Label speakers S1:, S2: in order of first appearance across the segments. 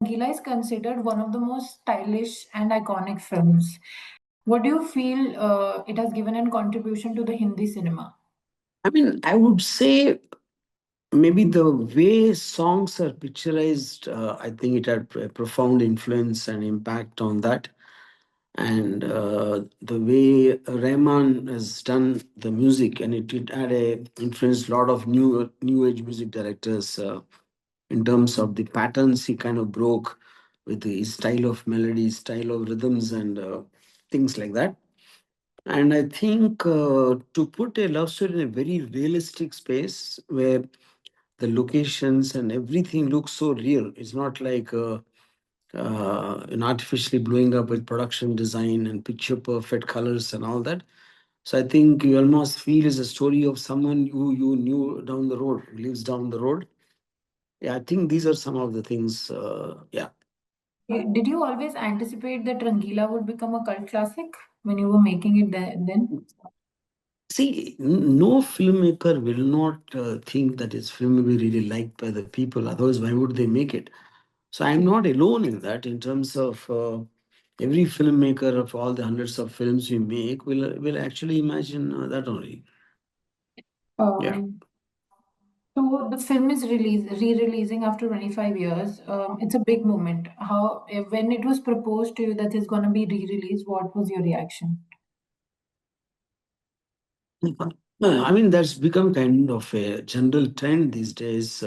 S1: Rangeela is considered one of the most stylish and iconic films. What do you feel it has given a contribution to the Hindi cinema?
S2: I mean, I would say maybe the way songs are picturized, I think it had a profound influence and impact on that. And the way Rahman has done the music, and it had a influenced a lot of new age music directors in terms of the patterns he kind of broke with his style of melody, style of rhythms, and things like that. And I think to put a love story in a very realistic space where the locations and everything looks so real. It's not like an artificially blowing up with production design and picture perfect colors and all that. So I think you almost feel it's a story of someone who you knew down the road, who lives down the road. Yeah, I think these are some of the things. Yeah.
S1: Did you always anticipate that Rangeela would become a cult classic when you were making it then?
S2: See, no filmmaker will not think that his film will be really liked by the people. Otherwise, why would they make it? So I'm not alone in that. In terms of every filmmaker of all the hundreds of films we make, will actually imagine that only. Yeah.
S1: Um, so the film is re-releasing after 25 years. It's a big moment. When it was proposed to you that it's going to be re-released, what was your reaction?
S2: No, I mean, that's become kind of a general trend these days.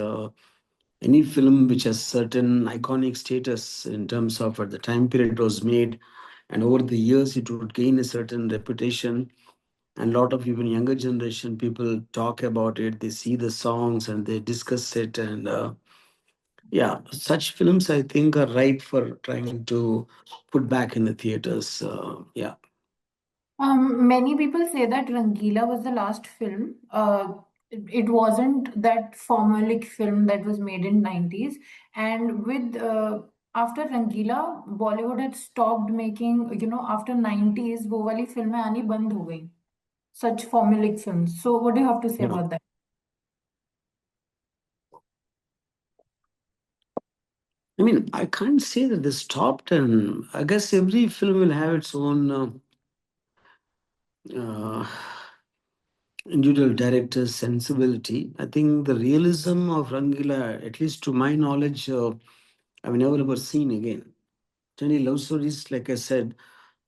S2: Any film which has certain iconic status in terms of at the time period it was made, and over the years it would gain a certain reputation. And a lot of even younger generation people talk about it. They see the songs and they discuss it. And yeah, such films I think are ripe for trying to put back in the theaters. Yeah.
S1: Many people say that Rangeela was the last film. It wasn't that formalic film that was made in 90s. And with after Rangeela, Bollywood had stopped making, after 90s, वो वाली फिल्में आनी बंद हो गई. Such formalic films. So what do you have to say
S2: Yeah.
S1: about that?
S2: I mean, I can't say that they stopped, and I guess every film will have its own uh, individual director's sensibility. I think the realism of Rangila, at least to my knowledge, I've never ever seen again. Generally, love stories, like I said,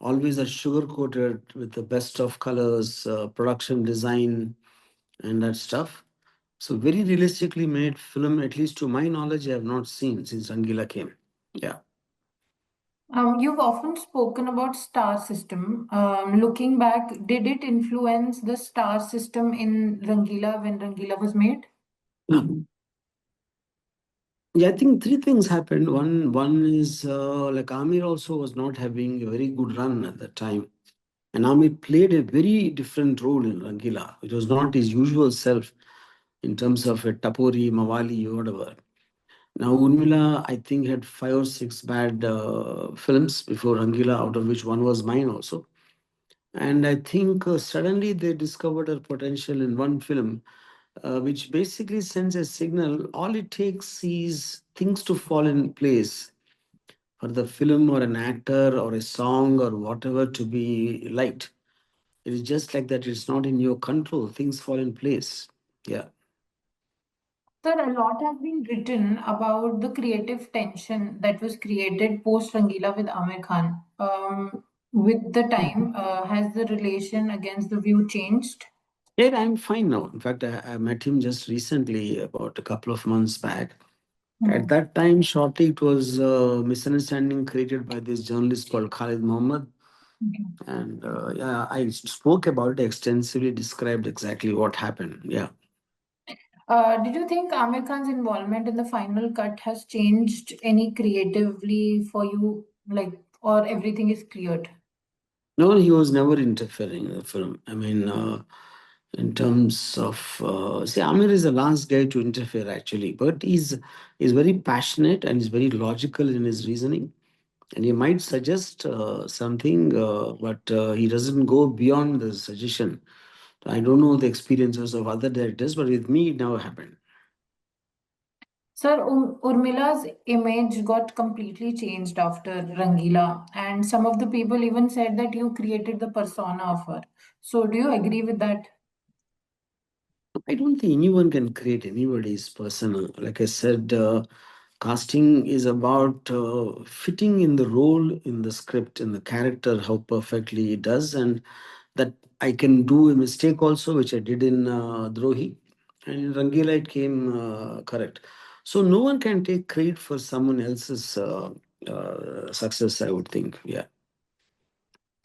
S2: always are sugar coated with the best of colors, production design, and that stuff. So, very realistically made film, at least to my knowledge, I have not seen since Rangila came. Yeah.
S1: You've often spoken about star system. Looking back, did it influence the star system in Rangeela when Rangeela was made?
S2: Mhm. Yeah, I think three things happened. One is like Amir also was not having a very good run at that time. And Amir played a very different role in Rangila. It was not his usual self in terms of a Tapori, Mawali, or whatever. Now, Urmila, I think, had five or six bad films before Rangila, out of which one was mine also. And I think suddenly they discovered her potential in one film, which basically sends a signal. All it takes is things to fall in place for the film or an actor or a song or whatever to be liked. It is just like that. It's not in your control. Things fall in place. Yeah.
S1: Sir, a lot has been written about the creative tension that was created post Rangeela with Aamir Khan. With the time, has the relation against the view changed?
S2: Yeah, I'm fine now. In fact, I met him just recently, about a couple of months back. At
S1: Hmm.
S2: that time, shortly, it was a misunderstanding created by this journalist called Khalid Mohammed.
S1: Okay.
S2: And yeah, I spoke about it extensively, described exactly what happened. Yeah.
S1: Did you think Aamir Khan's involvement in the final cut has changed any creatively for you, like, or everything is cleared?
S2: No, he was never interfering in the film. I mean, in terms of, see, Amir is the last guy to interfere actually, but he's very passionate and he's very logical in his reasoning. And he might suggest something, but he doesn't go beyond the suggestion. I don't know the experiences of other directors, but with me, it never happened.
S1: Sir, Urmila's image got completely changed after Rangeela, and some of the people even said that you created the persona of her. So, do you agree with that?
S2: I don't think anyone can create anybody's persona. Like I said, casting is about fitting in the role, in the script, in the character, how perfectly it does, and that I can do a mistake also, which I did in Drohi, and in Rangila it came correct. So no one can take credit for someone else's success, I would think. Yeah.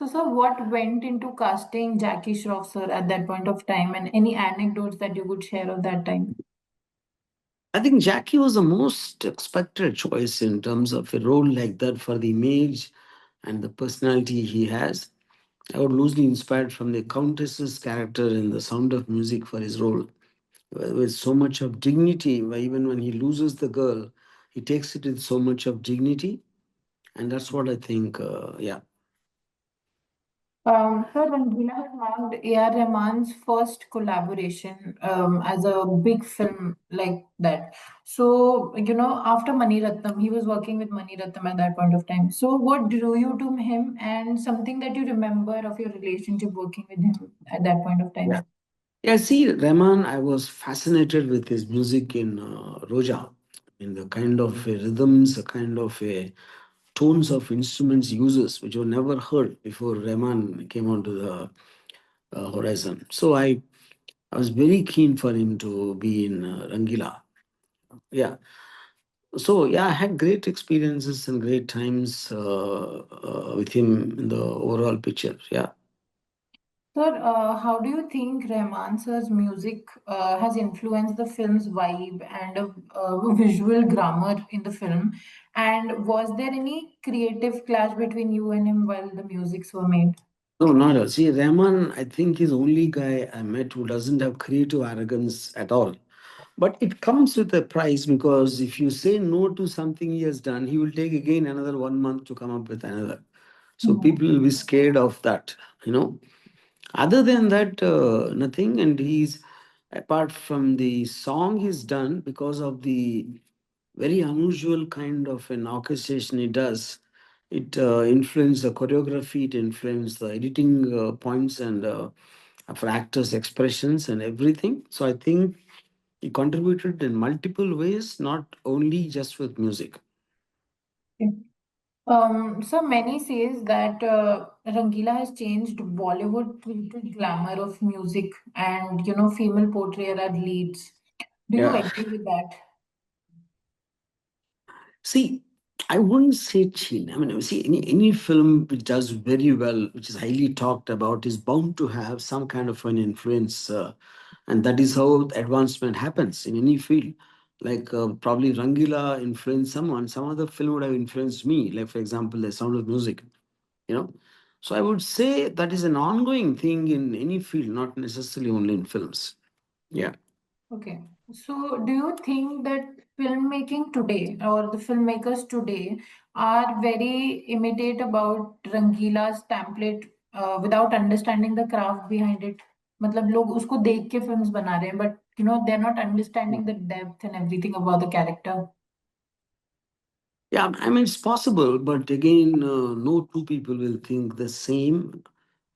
S1: So, sir, what went into casting Jackie Shroff, sir, at that point of time, and any anecdotes that you could share of that time?
S2: I think Jackie was the most expected choice in terms of a role like that for the image and the personality he has. I was loosely inspired from the Countess's character in The Sound of Music for his role, with so much of dignity. Even when he loses the girl, he takes it with so much of dignity, and that's what I think. Yeah,
S1: Sir, Rangeela marked A R Rahman's first collaboration as a big film like that. So, after Mani Ratnam, he was working with Mani Ratnam at that point of time. So, what drew you to him and something that you remember of your relationship working with him at that point of
S2: yeah,
S1: time?
S2: yeah. See, Rahman, I was fascinated with his music in Roja, in the kind of rhythms, the kind of tones of instruments uses, which were never heard before Rahman came onto the horizon. So I was very keen for him to be in Rangila. Yeah. So yeah, I had great experiences and great times with him in the overall picture. Yeah.
S1: Sir, how do you think Rahman sir's music has influenced the film's vibe and visual grammar in the film? And was there any creative clash between you and him while the musics were made?
S2: No, not at all. See, Rahman, I think is the only guy I met who doesn't have creative arrogance at all. But it comes with a price, because if you say no to something he has done, he will take again another 1 month to come up with another. So
S1: Mhm.
S2: people will be scared of that, you know. Other than that, nothing. And he's, apart from the song he's done, because of the very unusual kind of an orchestration he does, it influenced the choreography, it influenced the editing points, and for actors' expressions and everything. So I think he contributed in multiple ways, not only just with music.
S1: Okay. So many says that Rangila has changed Bollywood treated glamour of music and female portrayal as leads. Do you
S2: Yeah.
S1: agree with that?
S2: See, I wouldn't say chin. I mean, see, any film which does very well, which is highly talked about, is bound to have some kind of an influence. And that is how advancement happens in any field. Like probably Rangila influenced someone, some other film would have influenced me. Like, for example, The Sound of Music, you know. So I would say that is an ongoing thing in any field, not necessarily only in films. Yeah.
S1: Okay. So, do you think that filmmaking today or the filmmakers today are very imitate about Rangila's template without understanding the craft behind it? मतलब लोग उसको देख के films बना रहे हैं, but they're not understanding the depth and everything about the character.
S2: Yeah, I mean, it's possible, but again, no two people will think the same.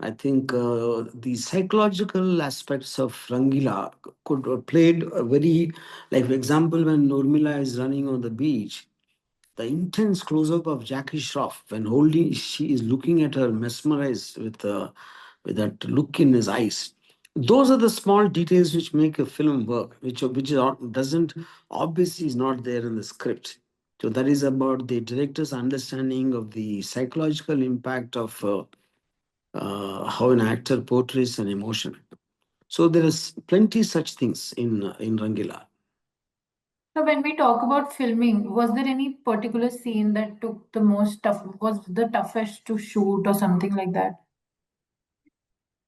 S2: I think the psychological aspects of Rangila could played a very, like, for example, when Urmila is running on the beach, the intense close-up of Jackie Shroff when holding, she is looking at her mesmerized with that look in his eyes. Those are the small details which make a film work, which is doesn't, obviously is not there in the script. So that is about the director's understanding of the psychological impact of how an actor portrays an emotion. So there is plenty such things in Rangila.
S1: So when we talk about filming, was there any particular scene that took the most tough, was the toughest to shoot or something like that?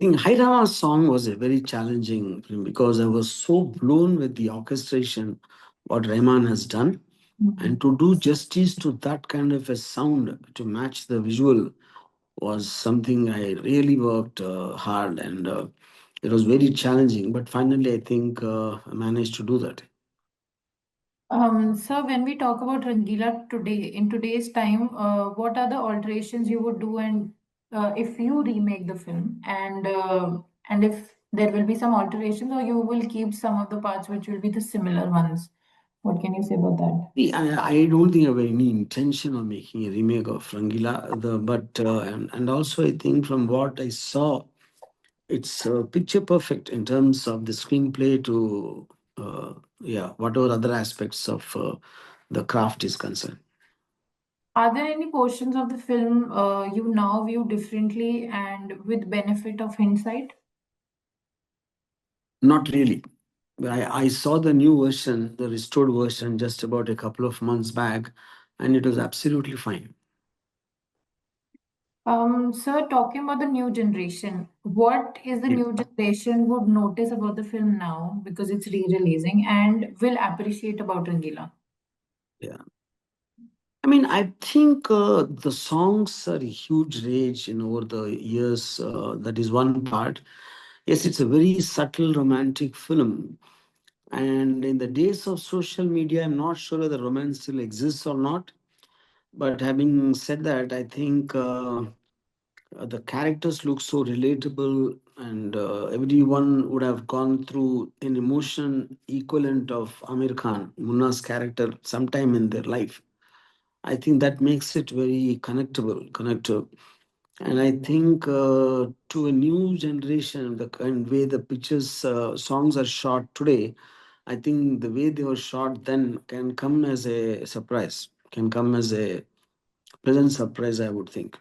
S2: I think Hairama's song was a very challenging film because I was so blown with the orchestration, what Rahman has done.
S1: Mhm.
S2: And to do justice to that kind of a sound to match the visual was something I really worked hard, and it was very challenging. But finally, I think I managed to do that.
S1: So when we talk about Rangila today, in today's time, what are the alterations you would do, and if you remake the film, and if there will be some alterations, or you will keep some of the parts which will be the similar ones? What can you say about that?
S2: See, I don't think I have any intention of making a remake of Rangila, and also I think from what I saw, it's picture perfect in terms of the screenplay to yeah, whatever other aspects of the craft is concerned.
S1: Are there any portions of the film you now view differently and with benefit of hindsight?
S2: Not really. I saw the new version, the restored version, just about a couple of months back, and it was absolutely fine.
S1: Sir, talking about the new generation, what is the
S2: Yeah.
S1: new generation would notice about the film now because it's re-releasing and will appreciate about Rangila?
S2: Yeah. I mean, I think the songs are a huge rage over the years. That is one part. Yes, it's a very subtle romantic film. And in the days of social media, I'm not sure whether romance still exists or not. But having said that, I think the characters look so relatable, and everyone would have gone through an emotion equivalent of Aamir Khan, Munna's character, sometime in their life. I think that makes it very connective. And I think to a new generation, the kind way the pictures, songs are shot today, I think the way they were shot then can come as a surprise, can come as a pleasant surprise, I would think.